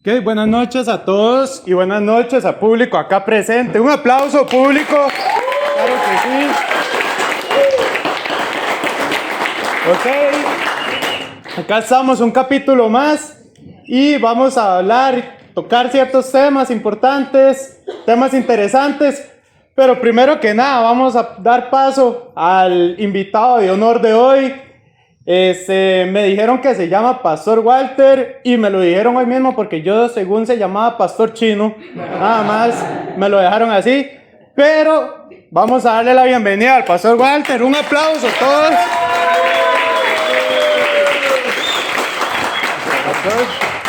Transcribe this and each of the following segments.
Ok, buenas noches a todos y buenas noches a público acá presente. Un aplauso, público. Claro que sí. Ok, acá estamos, un capítulo más y vamos a hablar, tocar ciertos temas importantes, temas interesantes. Pero primero que nada, vamos a dar paso al invitado de honor de hoy. Me dijeron que se llama Pastor Walter y me lo dijeron hoy mismo porque yo según se llamaba Pastor Chino, nada más me lo dejaron así, pero vamos a darle la bienvenida al Pastor Walter. Un aplauso a todos.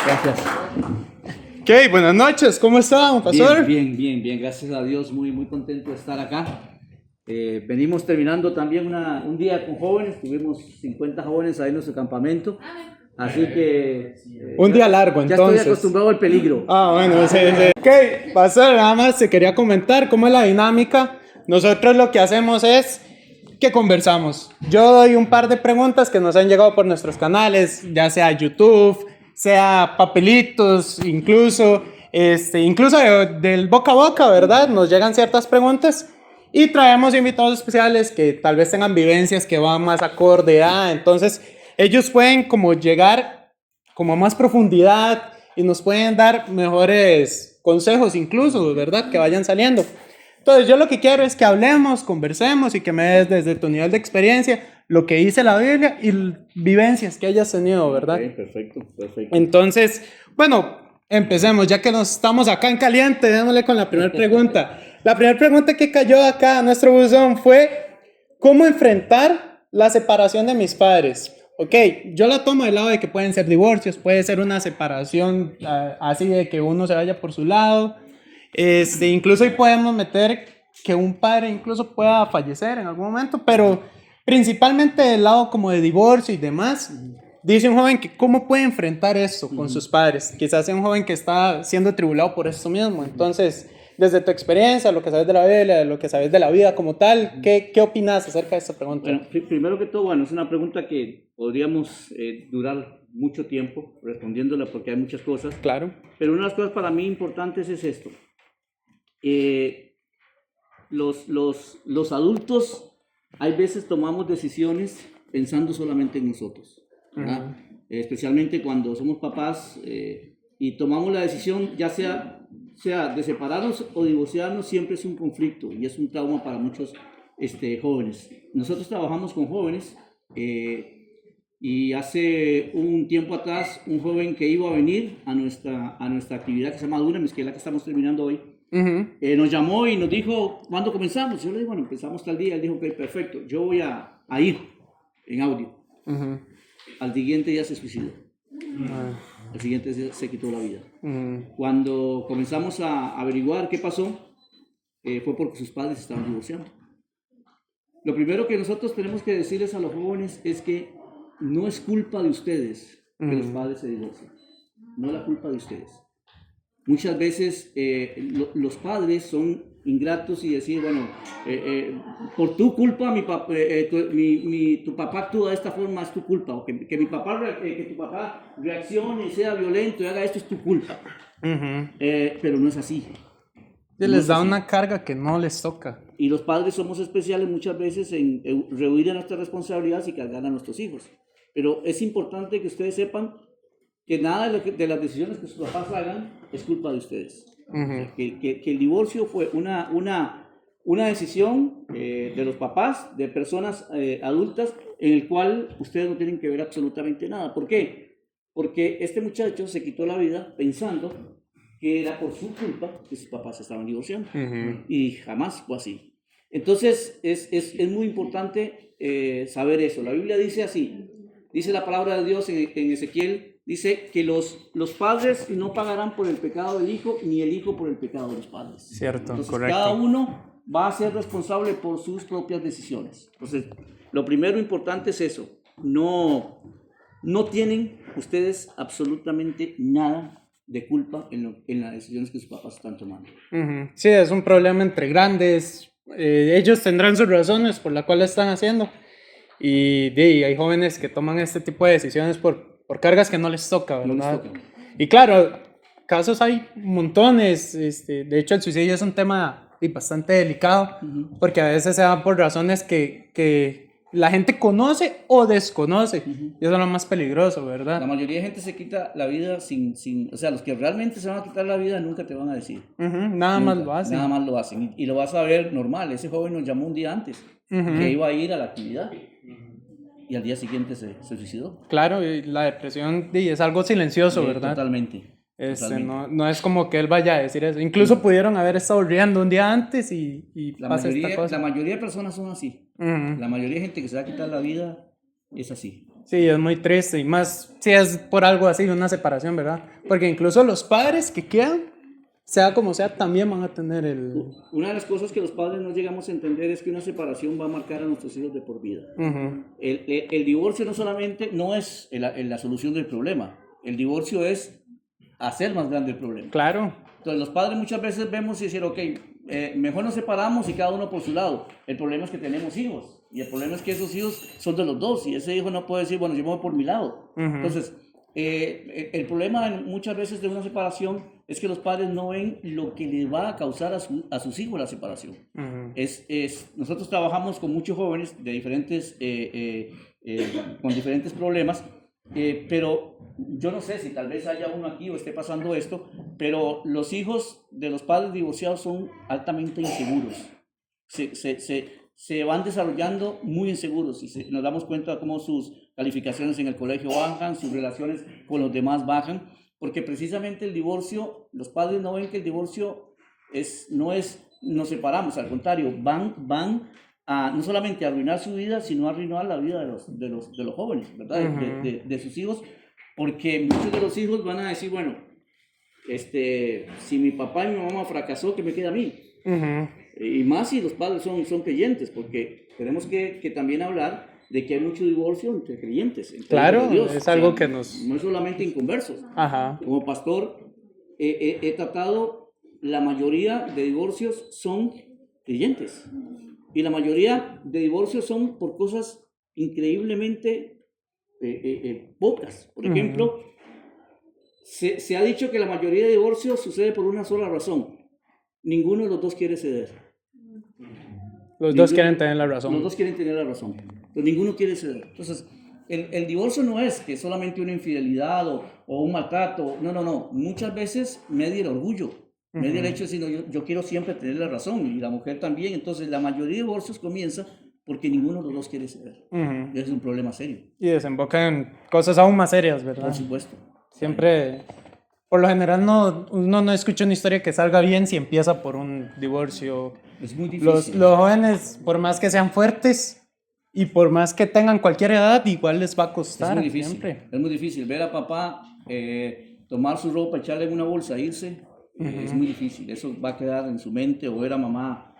Gracias. Ok, buenas noches, ¿cómo está, Pastor? Bien, gracias a Dios, muy contento de estar acá. Venimos terminando también un día con jóvenes, tuvimos 50 jóvenes ahí en nuestro campamento, así que... un día largo, ya entonces. estoy acostumbrado al peligro. Bueno, sí. Ok, Pastor, nada más te quería comentar cómo es la dinámica. Nosotros lo que hacemos es que conversamos. Yo doy un par de preguntas que nos han llegado por nuestros canales, ya sea YouTube, sea papelitos, incluso del boca a boca, ¿verdad? Nos llegan ciertas preguntas. Y traemos invitados especiales que tal vez tengan vivencias que van más acorde a... Entonces, ellos pueden como llegar como a más profundidad y nos pueden dar mejores consejos incluso, ¿verdad? Que vayan saliendo. Entonces, yo lo que quiero es que hablemos, conversemos y que me des desde tu nivel de experiencia lo que dice la Biblia y vivencias que hayas tenido, ¿verdad? Okay, perfecto. Entonces, bueno, empecemos, ya que nos estamos acá en caliente, démosle con la primera pregunta. La primera pregunta que cayó acá a nuestro buzón fue, ¿cómo enfrentar la separación de mis padres? Ok, yo la tomo del lado de que pueden ser divorcios, puede ser una separación así de que uno se vaya por su lado. Incluso ahí podemos meter que un padre incluso pueda fallecer en algún momento, pero principalmente del lado como de divorcio y demás. Dice un joven que cómo puede enfrentar esto con sus padres. Quizás sea un joven que está siendo atribulado por esto mismo. Entonces, desde tu experiencia, lo que sabes de la Biblia, lo que sabes de la vida como tal, ¿qué opinas acerca de esta pregunta? Bueno, primero que todo, es una pregunta que podríamos durar mucho tiempo respondiéndola porque hay muchas cosas. Claro. Pero una de las cosas para mí importantes es esto. Los adultos hay veces tomamos decisiones pensando solamente en nosotros, ¿verdad? Especialmente cuando somos papás y tomamos la decisión, ya sea de separarnos o divorciarnos, siempre es un conflicto y es un trauma para muchos jóvenes. Nosotros trabajamos con jóvenes y hace un tiempo atrás un joven que iba a venir a nuestra actividad que se llama Dunamis, que es la que estamos terminando hoy, nos llamó y nos dijo, ¿cuándo comenzamos? Yo le dije, bueno, empezamos tal día. Él dijo, ok, perfecto, yo voy a ir en audio. Al siguiente día se suicidó. Al siguiente día se quitó la vida. Cuando comenzamos a averiguar qué pasó, fue porque sus padres estaban divorciando. Lo primero que nosotros tenemos que decirles a los jóvenes es que no es culpa de ustedes que los padres se divorcien. No es la culpa de ustedes. Muchas veces los padres son ingratos y decir, bueno, por tu culpa tu papá actúa de esta forma, es tu culpa, o que tu papá reaccione, sea violento y haga esto, es tu culpa. Pero no es así. Les da una carga que no les toca. Y los padres somos especiales muchas veces en rehuir a nuestras responsabilidades y cargar a nuestros hijos. Pero es importante que ustedes sepan que nada de las decisiones que sus papás hagan es culpa de ustedes. Que el divorcio fue una decisión de los papás, de personas adultas, en el cual ustedes no tienen que ver absolutamente nada. ¿Por qué? Porque este muchacho se quitó la vida pensando que era por su culpa que sus papás estaban divorciando. Y jamás fue así. Entonces es muy importante saber eso. La Biblia dice así, dice la palabra de Dios en Ezequiel, dice que los padres no pagarán por el pecado del hijo, ni el hijo por el pecado de los padres. Cierto, entonces, correcto. Cada uno va a ser responsable por sus propias decisiones. Entonces, lo primero importante es eso. No tienen ustedes absolutamente nada de culpa en las decisiones que sus papás están tomando. Sí, es un problema entre grandes. Ellos tendrán sus razones por las cuales están haciendo. Y hay jóvenes que toman este tipo de decisiones por cargas que no les toca, ¿verdad? No les toca. Y claro, casos hay montones. De hecho, el suicidio es un tema bastante delicado, porque a veces se da por razones que la gente conoce o desconoce. Y eso es lo más peligroso, ¿verdad? La mayoría de gente se quita la vida o sea, los que realmente se van a quitar la vida nunca te van a decir. Nada más lo hacen. Nada más lo hacen. Y lo vas a ver normal. Ese joven nos llamó un día antes que iba a ir a la actividad. Y al día siguiente se suicidó. Claro, y la depresión es algo silencioso, ¿verdad? Totalmente. No es como que él vaya a decir eso. Incluso pudieron haber estado riendo un día antes y pasa esta cosa. La mayoría de personas son así. La mayoría de gente que se va a quitar la vida es así. Sí, es muy triste. Y más si es por algo así, una separación, ¿verdad? Porque incluso los padres que quedan, sea como sea, también van a tener el... Una de las cosas que los padres no llegamos a entender es que una separación va a marcar a nuestros hijos de por vida. El divorcio no es la solución del problema. El divorcio es hacer más grande el problema. Claro. Entonces los padres muchas veces vemos y dicen, ok, mejor nos separamos y cada uno por su lado. El problema es que tenemos hijos. Y el problema es que esos hijos son de los dos. Y ese hijo no puede decir, bueno, yo me voy por mi lado. Entonces, el problema muchas veces de una separación es que los padres no ven lo que le va a causar a sus hijos la separación. Nosotros trabajamos con muchos jóvenes de con diferentes problemas, pero yo no sé si tal vez haya uno aquí o esté pasando esto, pero los hijos de los padres divorciados son altamente inseguros. Se van desarrollando muy inseguros y nos damos cuenta de cómo sus calificaciones en el colegio bajan, sus relaciones con los demás bajan, porque precisamente el divorcio, los padres no ven que el divorcio no es nos separamos, al contrario, van a no solamente a arruinar su vida, sino a arruinar la vida de los jóvenes, ¿verdad? De sus hijos, porque muchos de los hijos van a decir, bueno, si mi papá y mi mamá fracasó, ¿qué me queda a mí? Y más si los padres son creyentes, porque tenemos que también hablar de que hay mucho divorcio entre creyentes. Claro, Dios. es algo que nos... No es solamente inconversos. Como pastor, he tratado, la mayoría de divorcios son creyentes. Y la mayoría de divorcios son por cosas increíblemente pocas. Por ejemplo, se ha dicho que la mayoría de divorcios sucede por una sola razón. Ninguno de los dos quiere ceder. Los dos quieren tener la razón. Los dos quieren tener la razón, pero ninguno quiere ceder. Entonces, el divorcio no es que solamente una infidelidad o un maltrato. No. Muchas veces media el orgullo. Media el hecho de decir, yo quiero siempre tener la razón, y la mujer también. Entonces, la mayoría de divorcios comienza porque ninguno de los dos quiere ceder. Y es un problema serio. Y desemboca en cosas aún más serias, ¿verdad? Por supuesto. Siempre... Por lo general uno no escucha una historia que salga bien si empieza por un divorcio. Es muy difícil. Los jóvenes, por más que sean fuertes y por más que tengan cualquier edad, igual les va a costar. Es muy difícil. Siempre. Es muy difícil. Ver a papá tomar su ropa, echarle en una bolsa e irse, es muy difícil. Eso va a quedar en su mente. O ver a mamá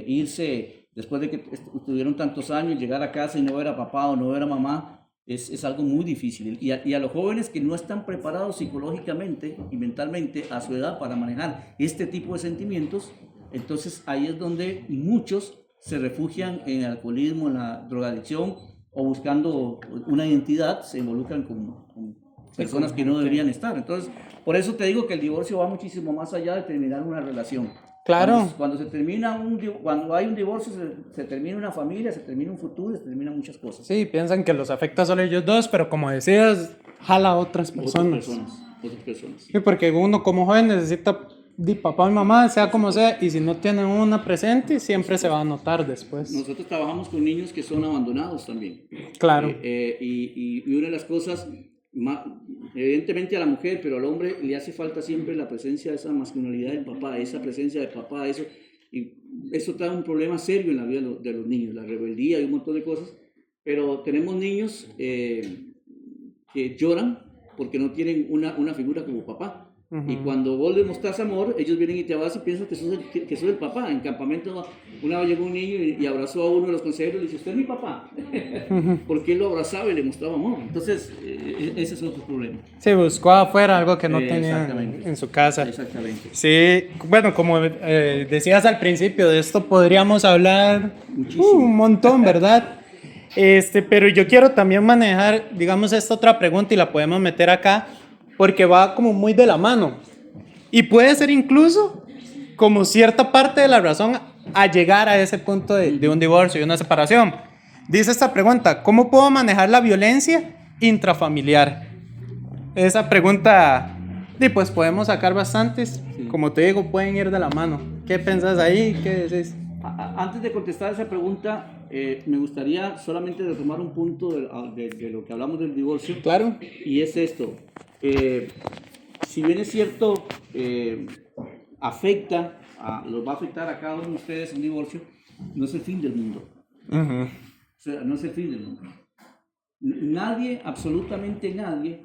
irse después de que estuvieron tantos años, llegar a casa y no ver a papá o no ver a mamá. Es algo muy difícil y a los jóvenes que no están preparados psicológicamente y mentalmente a su edad para manejar este tipo de sentimientos, entonces ahí es donde muchos se refugian en el alcoholismo, en la drogadicción o buscando una identidad, se involucran con personas que no deberían estar. Entonces, por eso te digo que el divorcio va muchísimo más allá de terminar una relación. Claro. Cuando hay un divorcio, se termina una familia, se termina un futuro, se terminan muchas cosas. Sí, piensan que los afecta solo ellos dos, pero como decías, jala a otras personas. Otras personas. Sí, porque uno como joven necesita de papá y mamá, sea como sea, y si no tienen una presente, siempre se va a notar después. Nosotros trabajamos con niños que son abandonados también. Claro. Y una de las cosas... evidentemente a la mujer, pero al hombre le hace falta siempre la presencia de esa masculinidad del papá, esa presencia del papá, y eso trae un problema serio en la vida de los niños, la rebeldía y un montón de cosas. Pero tenemos niños que lloran porque no tienen una figura como papá. Y cuando vos les mostrás amor, ellos vienen y te abrazan y piensan que sos el papá. En campamento, una vez llegó un niño y abrazó a uno de los consejeros y le dice, usted es mi papá. Porque él lo abrazaba y le mostraba amor. Entonces, ese es otro problema. Sí, buscó afuera algo que no tenía en su casa. Exactamente. Sí, bueno, como decías al principio, de esto podríamos hablar un montón, ¿verdad? Pero yo quiero también manejar, digamos, esta otra pregunta y la podemos meter acá. porque va como muy de la mano. Y puede ser incluso como cierta parte de la razón a llegar a ese punto de un divorcio y una separación. Dice esta pregunta: ¿cómo puedo manejar la violencia intrafamiliar? Esa pregunta, pues podemos sacar bastantes. Sí. Como te digo, pueden ir de la mano. ¿Qué pensás ahí? ¿Qué decís? Antes de contestar esa pregunta, me gustaría solamente retomar un punto de lo que hablamos del divorcio. Claro. Y es esto. Si bien es cierto, los va a afectar a cada uno de ustedes un divorcio, no es el fin del mundo. Uh-huh. O sea, no es el fin del mundo. Nadie, absolutamente nadie,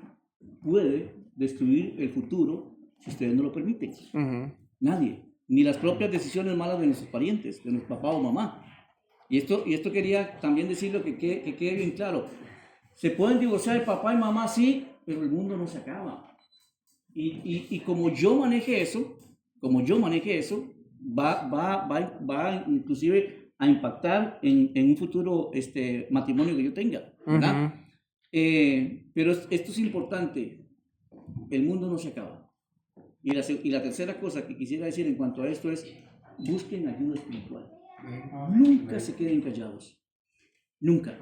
puede destruir el futuro si ustedes no lo permiten. Uh-huh. Nadie. Ni las propias decisiones malas de nuestros parientes, de nuestro papá o mamá. Y esto quería también decirlo que quede bien claro. Se pueden divorciar el papá y mamá, sí, pero el mundo no se acaba. Y como yo maneje eso, va inclusive a impactar en un futuro matrimonio que yo tenga, ¿verdad? Uh-huh. Pero esto es importante. El mundo no se acaba. Y la tercera cosa que quisiera decir en cuanto a esto es: busquen ayuda espiritual. Nunca se queden callados. Nunca.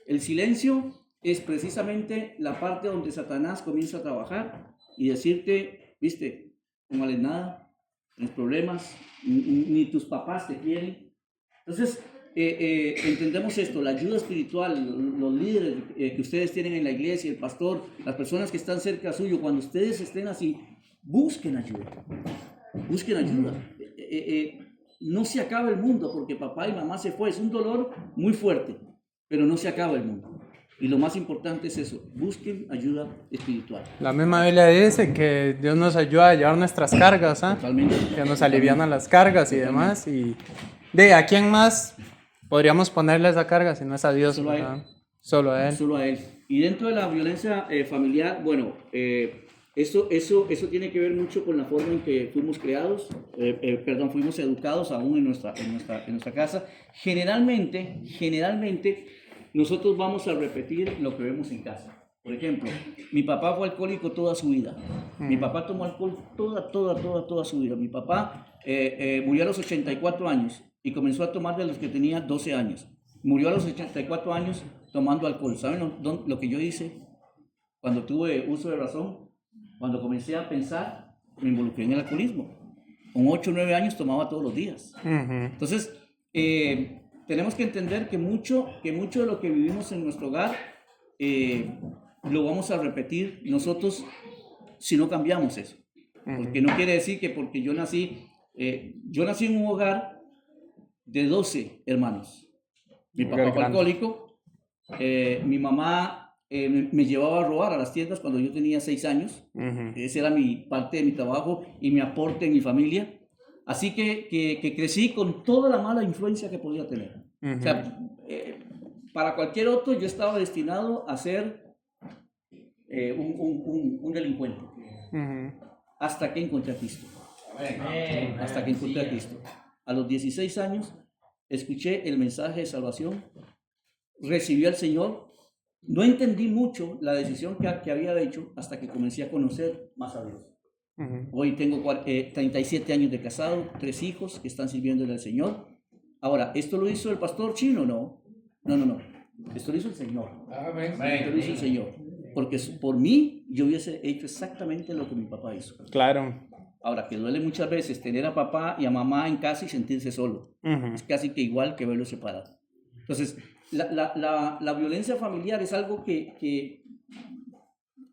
El silencio es precisamente la parte donde Satanás comienza a trabajar y decirte, viste, no vales nada, tienes problemas, ni tus papás te quieren. Entonces, entendemos esto: la ayuda espiritual, los líderes que ustedes tienen en la iglesia, el pastor, las personas que están cerca suyo, cuando ustedes estén así, busquen ayuda. Busquen ayuda. No se acaba el mundo porque papá y mamá se fue. Es un dolor muy fuerte, pero no se acaba el mundo. Y lo más importante es eso: busquen ayuda espiritual. La misma Biblia dice que Dios nos ayuda a llevar nuestras cargas, ¿eh? Totalmente. Que nos alivianan las cargas y demás. Y ¿a quién más podríamos ponerle esa carga si no es a Dios? Solo a Él. Solo a Él. Solo a Él. Y dentro de la violencia familiar, bueno, eso tiene que ver mucho con la forma en que fuimos creados, fuimos educados aún en nuestra casa. Generalmente, nosotros vamos a repetir lo que vemos en casa. Por ejemplo, mi papá fue alcohólico toda su vida. Mi papá tomó alcohol toda su vida. Mi papá murió a los 84 años y comenzó a tomar de los que tenía 12 años. Murió a los 84 años tomando alcohol. ¿Saben lo que yo hice cuando tuve uso de razón? Cuando comencé a pensar, me involucré en el alcoholismo. Con 8 o 9 años tomaba todos los días. Uh-huh. Entonces, tenemos que entender que mucho de lo que vivimos en nuestro hogar lo vamos a repetir nosotros si no cambiamos eso. Uh-huh. Porque no quiere decir que porque yo nací en un hogar de 12 hermanos. Mi papá fue alcohólico, mi mamá me llevaba a robar a las tiendas cuando yo tenía 6 años. Uh-huh. Esa era parte de mi trabajo y mi aporte en mi familia. Así que crecí con toda la mala influencia que podía tener. Uh-huh. O sea, para cualquier otro yo estaba destinado a ser un delincuente. Uh-huh. Hasta que encontré a Cristo. Hasta que encontré a Cristo. A los 16 años escuché el mensaje de salvación, recibí al Señor. No entendí mucho la decisión que había hecho hasta que comencé a conocer más a Dios. Uh-huh. Hoy tengo 37 años de casado, 3 hijos que están sirviéndole al Señor. Ahora, ¿esto lo hizo el pastor chino? No. Esto lo hizo el Señor. Esto lo hizo el Señor. Porque por mí yo hubiese hecho exactamente lo que mi papá hizo. Claro. Ahora, que duele muchas veces tener a papá y a mamá en casa y sentirse solo. Uh-huh. Es casi que igual que verlos separados. Entonces, la violencia familiar es algo que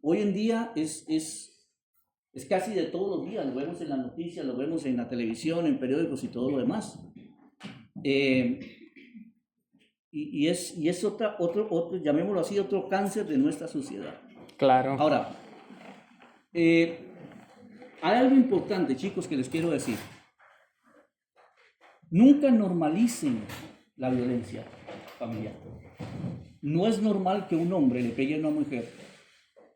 hoy en día es casi de todos los días. Lo vemos en las noticias, lo vemos en la televisión, en periódicos y todo lo demás. Y es otro, llamémoslo así, otro cáncer de nuestra sociedad. Claro. Ahora, hay algo importante, chicos, que les quiero decir. Nunca normalicen la violencia familiar. No es normal que un hombre le pegue a una mujer,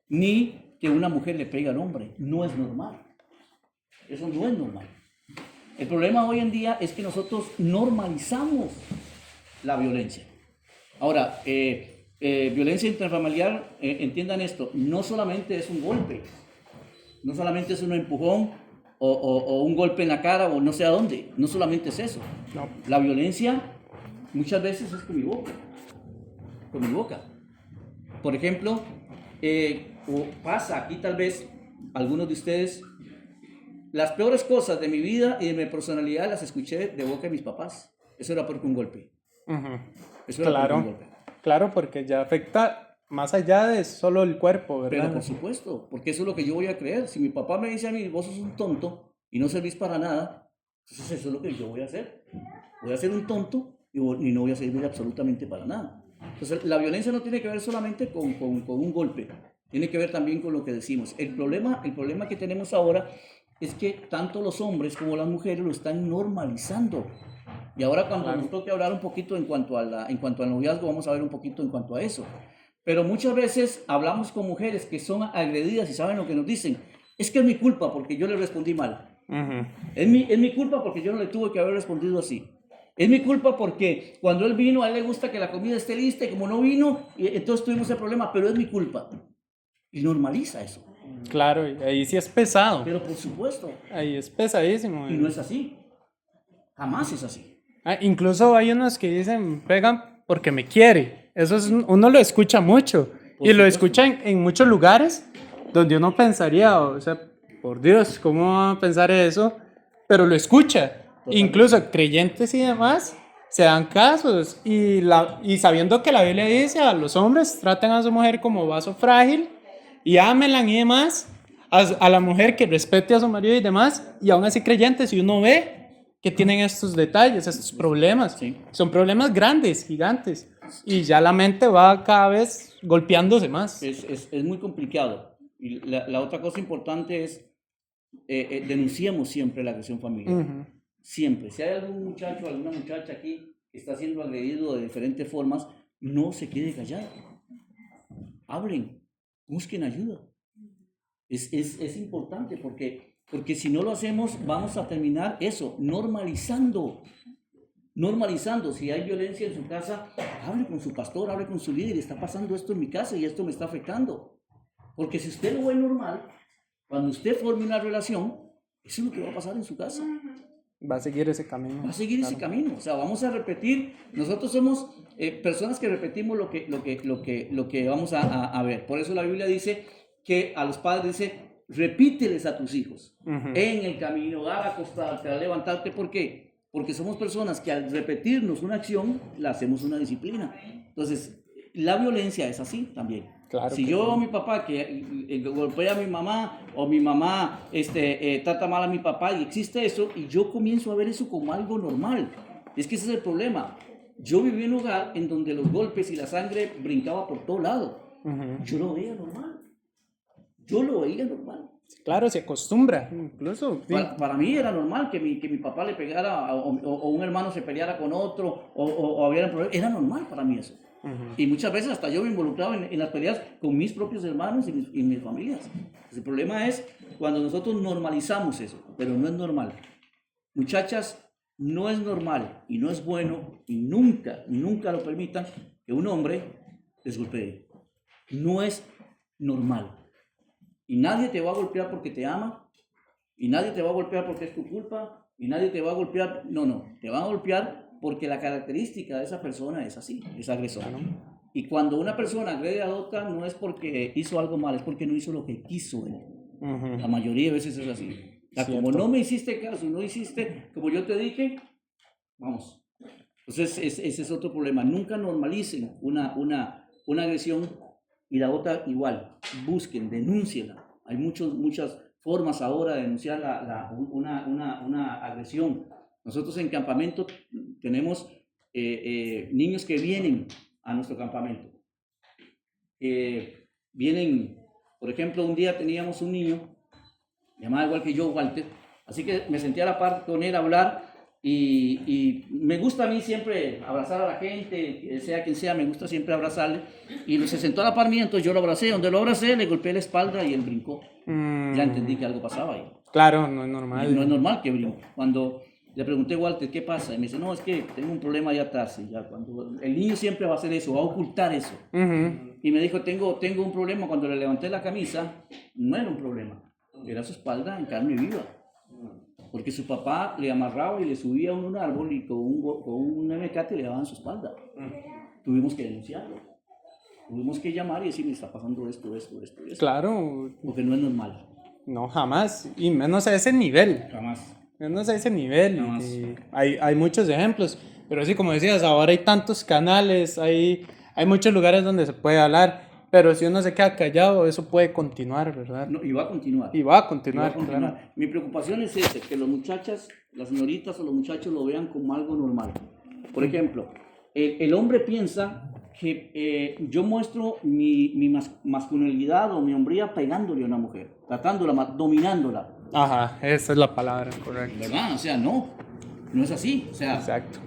ni que una mujer le pegue al hombre. No es normal. Eso no es normal. El problema hoy en día es que nosotros normalizamos la violencia. Ahora, violencia intrafamiliar, entiendan esto, no solamente es un golpe, No solamente es un empujón o un golpe en la cara o no sé a dónde. No solamente es eso. No. La violencia muchas veces es con mi boca. Con mi boca. Por ejemplo, o pasa aquí tal vez algunos de ustedes, las peores cosas de mi vida y de mi personalidad las escuché de boca de mis papás. Eso era porque un golpe. Ujú. Eso era porque un golpe. Claro, porque ya afecta más allá de solo el cuerpo, ¿verdad? Pero por supuesto, porque eso es lo que yo voy a creer. Si mi papá me dice a mí, vos sos un tonto y no servís para nada, entonces eso es lo que yo voy a hacer. Voy a ser un tonto y no voy a servir absolutamente para nada. Entonces la violencia no tiene que ver solamente con un golpe, tiene que ver también con lo que decimos. El problema que tenemos ahora es que tanto los hombres como las mujeres lo están normalizando. Y ahora cuando nos toque hablar un poquito en cuanto al noviazgo, vamos a ver un poquito en cuanto a eso. Pero muchas veces hablamos con mujeres que son agredidas y saben lo que nos dicen. Es que es mi culpa porque yo le respondí mal. Ujú. Es mi culpa porque yo no le tuve que haber respondido así. Es mi culpa porque cuando él vino, a él le gusta que la comida esté lista y como no vino, entonces tuvimos el problema, pero es mi culpa. Y normaliza eso. Claro, y ahí sí es pesado. Pero por supuesto. Ahí es pesadísimo. Y no es así. Jamás es así. Incluso hay unos que dicen, pegan porque me quiere. Eso es, uno lo escucha mucho. Por Y lo supuesto. escucha en muchos lugares donde uno pensaría, o sea, por Dios, ¿cómo va a pensar eso? Pero lo escucha. Totalmente. Incluso creyentes y demás se dan casos. Y sabiendo que la Biblia dice a los hombres, traten a su mujer como vaso frágil y ámenla y demás. A la mujer que respete a su marido y demás. Y aún así creyentes, si uno ve que tienen estos detalles, estos problemas. Sí. Son problemas grandes, gigantes. Y ya la mente va cada vez golpeándose más. Es muy complicado. Y la otra cosa importante es, denunciamos siempre la agresión familiar. Ujú. Siempre. Si hay algún muchacho o alguna muchacha aquí que está siendo agredido de diferentes formas, no se quede callado. Hablen, busquen ayuda. Es importante porque si no lo hacemos, vamos a terminar eso, normalizando. Si hay violencia en su casa, hable con su pastor, hable con su líder, está pasando esto en mi casa y esto me está afectando. Porque si usted lo ve normal, cuando usted forme una relación, eso es lo que va a pasar en su casa. Va a seguir ese camino. Va a seguir ese camino. O sea, vamos a repetir. Nosotros somos personas que repetimos lo que vamos a ver. Por eso la Biblia dice que a los padres dice, repíteles a tus hijos en el camino, al acostarte, al levantarte. ¿Por qué? Porque somos personas que al repetirnos una acción, la hacemos una disciplina. Entonces, la violencia es así también. Claro Si que yo, sí. mi papá, que golpea a mi mamá, o mi mamá trata mal a mi papá, y existe eso, y yo comienzo a ver eso como algo normal. Es que ese es el problema. Yo viví en un lugar en donde los golpes y la sangre brincaba por todo lado. Yo lo veía normal. Claro, se acostumbra, incluso. Sí. Para mí era normal que mi papá le pegara o un hermano se peleara con otro o hubiera problemas. Era normal para mí eso. Y muchas veces hasta yo me involucraba en las peleas con mis propios hermanos y mis familias. El problema es cuando nosotros normalizamos eso, pero no es normal. Muchachas, no es normal y no es bueno y nunca lo permitan que un hombre les golpee. No es normal. Y nadie te va a golpear porque te ama, y nadie te va a golpear porque es tu culpa, y nadie te va a golpear, no, te van a golpear porque la característica de esa persona es así, es agresora. Y cuando una persona agrede a otra, no es porque hizo algo mal, es porque no hizo lo que quiso él. La mayoría de veces es así. O sea, como no me hiciste caso, no hiciste como yo te dije, vamos. Entonces, ese es otro problema. Nunca normalicen una agresión. Y la otra igual, busquen, denúncienla. Hay muchas formas ahora de denunciar una agresión. Nosotros en campamento tenemos niños que vienen a nuestro campamento. Vienen, por ejemplo, un día teníamos un niño, llamado igual que yo, Walter, así que me senté a la par con él a hablar. Y me gusta a mí siempre abrazar a la gente, sea quien sea, me gusta siempre abrazarle. Y se sentó a la par mía, entonces yo lo abracé. Donde lo abracé, le golpeé la espalda y él brincó. Ya entendí que algo pasaba ahí. Claro, no es normal. No es normal que brinque. Cuando le pregunté a Walter, ¿qué pasa? Y me dice, no, es que tengo un problema allá atrás. Y ya, cuando el niño siempre va a hacer eso, va a ocultar eso. Y me dijo, tengo un problema. Cuando le levanté la camisa, no era un problema. era su espalda en carne viva. Porque su papá le amarraba y le subía a un árbol y con un mecate le daban su espalda. Tuvimos que denunciarlo. Tuvimos que llamar y decir, me está pasando esto. Claro. Porque no es normal. No, jamás. Y menos a ese nivel. Jamás. Menos a ese nivel. Jamás. Y hay muchos ejemplos. Pero sí, como decías, ahora hay tantos canales, hay muchos lugares donde se puede hablar. Pero si uno se queda callado, eso puede continuar, ¿verdad? No, y va a continuar. Y va a continuar, claro. Mi preocupación es ese, que las muchachas, las señoritas o los muchachos lo vean como algo normal. Por ejemplo, el hombre piensa que yo muestro mi masculinidad o mi hombría pegándole a una mujer, tratándola, dominándola. Ajá, esa es la palabra, correcto. ¿Verdad? O sea, no es así. O sea, exacto.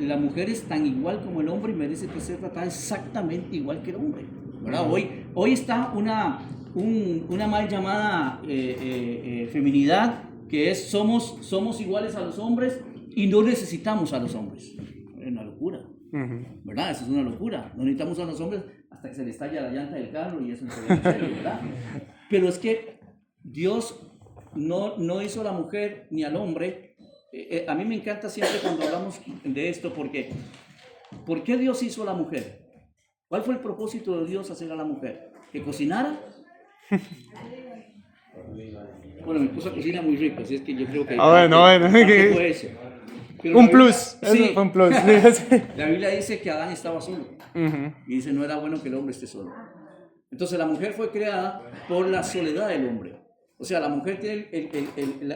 La mujer es tan igual como el hombre y merece ser tratada exactamente igual que el hombre, ¿verdad? Hoy está una mal llamada feminidad, que es somos iguales a los hombres y no necesitamos a los hombres. Es una locura, ¿verdad? Eso es una locura. No necesitamos a los hombres hasta que se le estalla la llanta del carro y eso no se ve serio, ¿verdad? Pero es que Dios no hizo a la mujer ni al hombre. A mí me encanta siempre cuando hablamos de esto, porque ¿por qué Dios hizo a la mujer? ¿Cuál fue el propósito de Dios hacer a la mujer? ¿Que cocinara? Bueno, mi esposa cocina muy rico, así es que yo creo que... bueno. Fue eso. Pero un plus, Biblia, sí, eso fue un plus. La Biblia dice que Adán estaba solo. Y dice, no era bueno que el hombre esté solo. Entonces la mujer fue creada por la soledad del hombre. O sea, la mujer tiene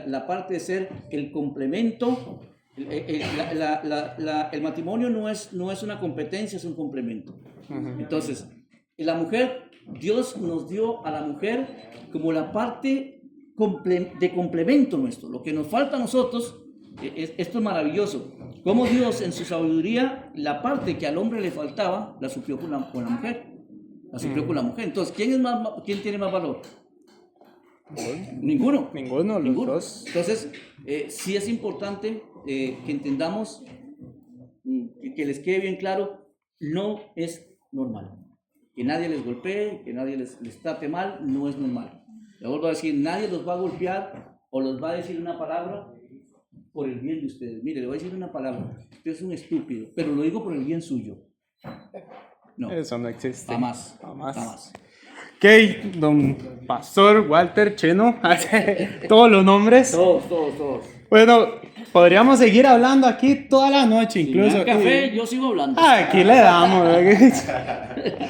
la parte de ser el complemento. El matrimonio no es una competencia, es un complemento. Entonces, la mujer, Dios nos dio a la mujer como la parte de complemento nuestro. Lo que nos falta a nosotros, esto es maravilloso. Como Dios en su sabiduría, la parte que al hombre le faltaba, la suplió con la mujer. La suplió con la mujer. Entonces, ¿quién tiene más valor? Ninguno, los dos. Entonces, sí es importante que entendamos, que les quede bien claro, no es normal. Que nadie les golpee, que nadie les trate mal, no es normal. Le vuelvo a decir, nadie los va a golpear o los va a decir una palabra por el bien de ustedes. Mire, le voy a decir una palabra, usted es un estúpido, pero lo digo por el bien suyo. No. Eso no existe. Jamás. Ok, don Pastor Walter Cheno, todos los nombres. Todos. Bueno, podríamos seguir hablando aquí toda la noche, incluso. Si me dan café, yo sigo hablando. Aquí le damos.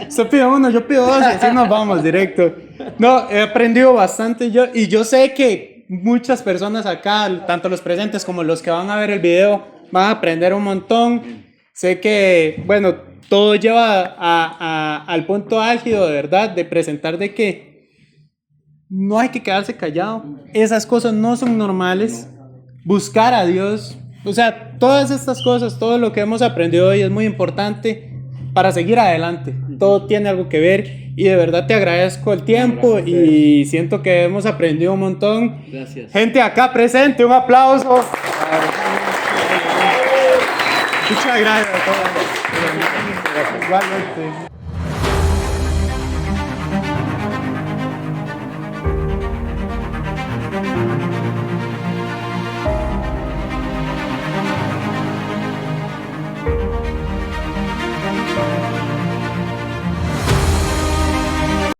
Usted pide uno, yo pido dos y así nos vamos directo. No, he aprendido bastante y yo sé que muchas personas acá, tanto los presentes como los que van a ver el video, van a aprender un montón. Sé que, bueno, todo lleva al punto álgido, de verdad, de presentar de que no hay que quedarse callado. Esas cosas no son normales. Buscar a Dios. O sea, todas estas cosas, todo lo que hemos aprendido hoy es muy importante para seguir adelante. Todo tiene algo que ver y de verdad te agradezco el tiempo y siento que hemos aprendido un montón. Gracias. Gente acá presente, un aplauso. Muchas gracias a todos. Igualmente.